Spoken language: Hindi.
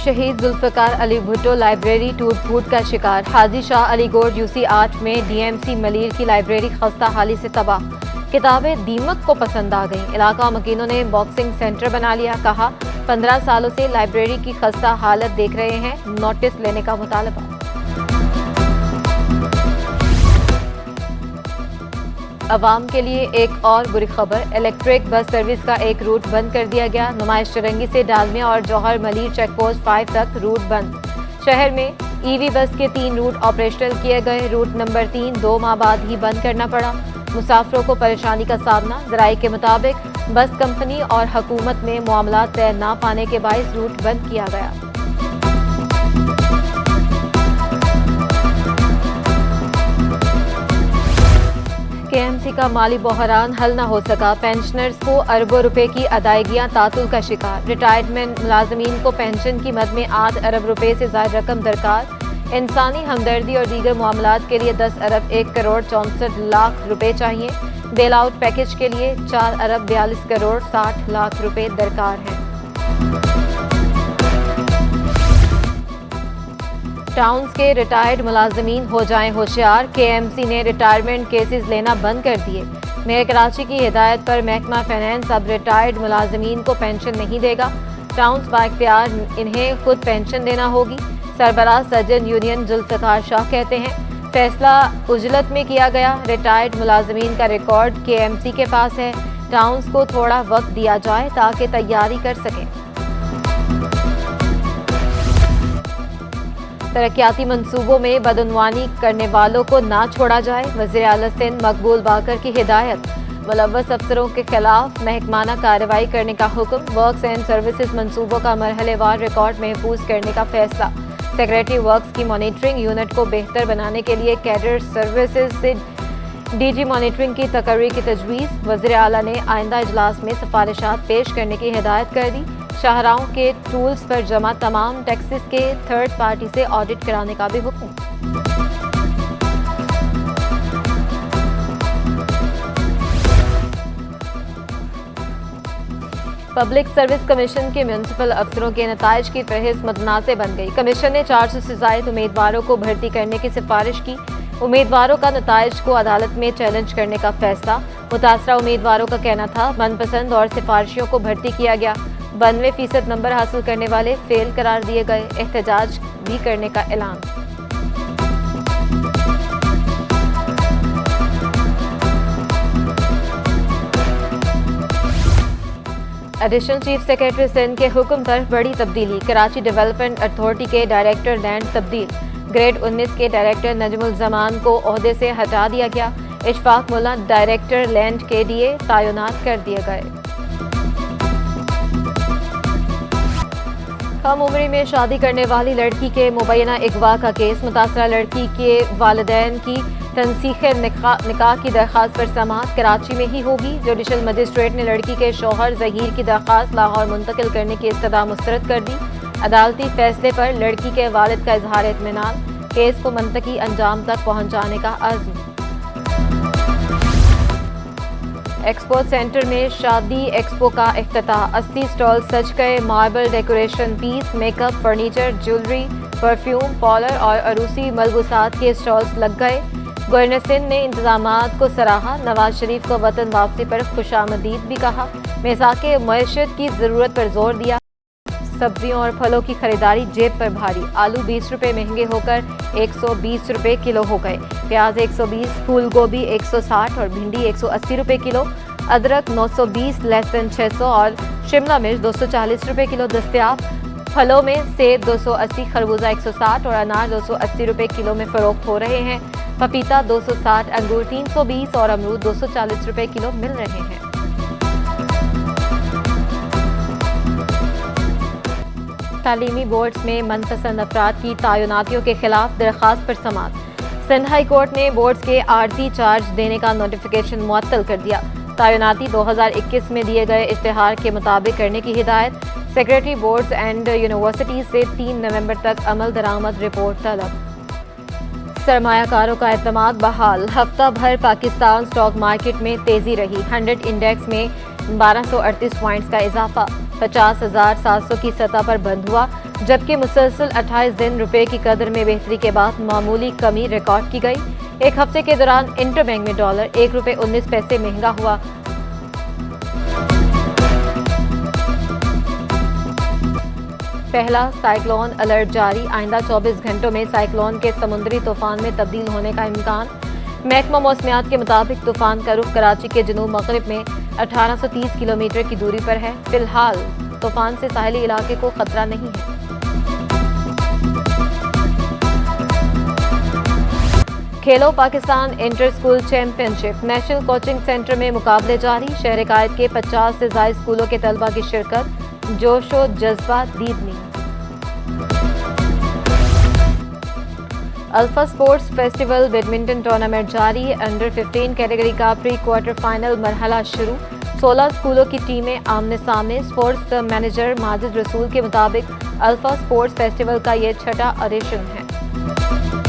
शहीद जुल्फ़िकार अली भुट्टो लाइब्रेरी टूट फूट का शिकार। हाजी शाह अली गोड यूसी 8 में डीएमसी मलीर की लाइब्रेरी खस्ता हाली से तबाह। किताबें दीमक को पसंद आ गईं। इलाका मकीनों ने बॉक्सिंग सेंटर बना लिया। कहा 15 सालों से लाइब्रेरी की खस्ता हालत देख रहे हैं, नोटिस लेने का मुतालबा। अवाम के लिए एक और बुरी खबर, इलेक्ट्रिक बस सर्विस का एक रूट बंद कर दिया गया। नुमाइश चरंगी से डालमिया और जौहर मलीर चेकपोस्ट 5 तक रूट बंद। शहर में ईवी बस के 3 रूट ऑपरेशनल किए गए। रूट नंबर 3 2 माह बाद ही बंद करना पड़ा। मुसाफिरों को परेशानी का सामना। ज़राए के मुताबिक बस कंपनी और हुकूमत में मामला तय न पाने के बायस रूट बंद किया गया। केएमसी का माली बहरान हल न हो सका। पेंशनर्स को अरबों रुपए की अदायगियां तातुल का शिकार। रिटायरमेंट मुलाजमीन को पेंशन की मद में 8 अरब रुपए से ज़ायद रकम दरकार। इंसानी हमदर्दी और दीगर मामलात के लिए 10 अरब 1 करोड़ 64 लाख रुपए चाहिए। बेल आउट पैकेज के लिए 4 अरब 42 करोड़ 60 लाख रुपए दरकार हैं। टाउन्स के रिटायर्ड मुलाजमीन हो जाएं होशियार। केएमसी ने रिटायरमेंट केसेस लेना बंद कर दिए। मेयर कराची की हिदायत पर महकमा फाइनेंस अब रिटायर्ड मुलाजमीन को पेंशन नहीं देगा। टाउन्स बाइख्तियार इन्हें खुद पेंशन देना होगी। सरबराह सर्जन यूनियन जुल्फ़िकार शाह कहते हैं, फैसला उजलत में किया गया। रिटायर्ड मुलाजमीन का रिकॉर्ड केएमसी के पास है। टाउन्स को थोड़ा वक्त दिया जाए ताकि तैयारी कर सकें। तरक्याती मंसूबों में बदउनवानी करने वालों को ना छोड़ा जाए। वज़ीर आला सिंध मकबूल बाकर की हिदायत। मुलव्वस अफसरों के खिलाफ महकमाना कार्रवाई करने का हुक्म। वर्क्स एंड सर्विसेज मंसूबों का मरहलेवार रिकॉर्ड महफूज करने का फैसला। सेक्रेटरी वर्क्स की मॉनिटरिंग यूनिट को बेहतर बनाने के लिए कैडर सर्विसेज से डीजी मॉनिटरिंग की तकर्री की तजवीज़। वज़ीर आला ने आइंदा इजलास में सिफारिशात पेश करने की हिदायत कर दी। शाहराहों के टूल्स पर जमा तमाम टैक्सेस के थर्ड पार्टी से ऑडिट कराने का भी हुक्म। पब्लिक सर्विस कमीशन के म्यूनसिपल अफसरों के नताइज की फहरिस्त मुतनाज़ बन गई। कमीशन ने 400 से ज़ायद उम्मीदवारों को भर्ती करने की सिफारिश की। उम्मीदवारों का नताइज को अदालत में चैलेंज करने का फैसला। मुतासरा उम्मीदवारों का कहना था मनपसंद और सिफारिशियों को भर्ती किया गया। 92% नंबर हासिल करने वाले फेल करार दिए गए। एहतजाज भी करने का ऐलान। एडिशनल चीफ सेक्रेटरी सिंध के हुक्म पर बड़ी तब्दीली। कराची डेवलपमेंट अथॉरिटी के डायरेक्टर लैंड तब्दील। ग्रेड 19 के डायरेक्टर नजमुल जमान को ओहदे से हटा दिया गया। इशफाक मुल्ला डायरेक्टर लैंड KDA तैनात कर दिए गए। कम उम्र में शादी करने वाली लड़की के मुबैना अगवा का केस। मुतासरा लड़की के वालिदैन की तनसीख निकाह की दरख्वास्त पर समाअत कराची में ही होगी। जुडिशल मजिस्ट्रेट ने लड़की के शौहर जहीर की दरख्वास्त लाहौर मुंतकिल करने की इस्तदा मुस्तरद कर दी। अदालती फैसले पर लड़की के वालिद का इजहार इत्मीनान। केस को मंतकी अंजाम तक पहुंचाने का अज़्म। एक्सपो सेंटर में शादी एक्सपो का इफ्तिताह। 80 स्टॉल सज गए। Marble decoration piece, makeup, furniture, jewellery, perfume, parlour और अरूसी मलबूसात के स्टॉल्स लग गए। गवर्नर सिंध ने इंतजामात को सराहा। नवाज शरीफ को वतन वापसी पर खुशामदीद भी कहा। मिसाके मईशत की ज़रूरत पर जोर दिया। सब्जियों और फलों की खरीदारी जेब पर भारी। आलू 20 रुपये महंगे होकर 120 रुपये किलो हो गए। प्याज 120, फूल गोभी 160 और भिंडी 180 रुपये किलो। अदरक 920, लहसुन 600 और शिमला मिर्च 240 रुपये किलो दस्तयाब। फलों में सेब 280, खरबूजा 160 और अनार 280 रुपये किलो में फ़रोख्त हो रहे हैं। पपीता 260, अंगूर 320 और अमरूद 240 रुपये किलो मिल रहे हैं। तालीमी बोर्ड्स में मनपसंद अफराद की तैनातियों के खिलाफ दरख्वास्त पर समाअत। सिंध हाई कोर्ट ने बोर्ड्स के आर्जी चार्ज देने का नोटिफिकेशन मुअत्तल कर दिया। तैनाती 2021 में दिए गए इश्तिहार के मुताबिक करने की हिदायत। सेक्रेटरी बोर्ड्स एंड यूनिवर्सिटीज से 3 नवंबर तक अमल दरामद रिपोर्ट तलब। सरमायाकारों का एतमाद बहाल। हफ्ता भर पाकिस्तान स्टॉक मार्केट में तेजी रही। 100 इंडेक्स में 1238 पॉइंट्स का इजाफा। 50,700 की सतह पर बंद हुआ। जबकि मुसलसल 28 दिन रुपए की कदर में बेहतरी के बाद मामूली कमी रिकॉर्ड की गई। एक हफ्ते के दौरान इंटरबैंक में डॉलर 1 रुपए 19 पैसे महंगा हुआ। पहला साइक्लोन अलर्ट जारी, आइंदा 24 घंटों में साइक्लोन के समुद्री तूफान में तब्दील होने का इम्कान। महकमा मौसमियात के मुताबिक तूफान का रुख कराची के जनूब मगरिब में 1830 किलोमीटर की दूरी पर है। फिलहाल तूफान से साहिली इलाके को खतरा नहीं है। खेलो Pakistan inter school championship, national coaching centre में मुकाबले जारी। शहर कायद के 50 से ज्यादा स्कूलों के तलबा की शिरकत, जोशो जज्बा दीदनी। Alpha sports festival badminton tournament जारी, अंडर 15 कैटेगरी का प्री क्वार्टर फाइनल मरहला शुरू। 16 स्कूलों की टीमें आमने सामने। स्पोर्ट्स मैनेजर माजिद रसूल के मुताबिक अल्फा स्पोर्ट्स फेस्टिवल का ये छठा एडिशन है।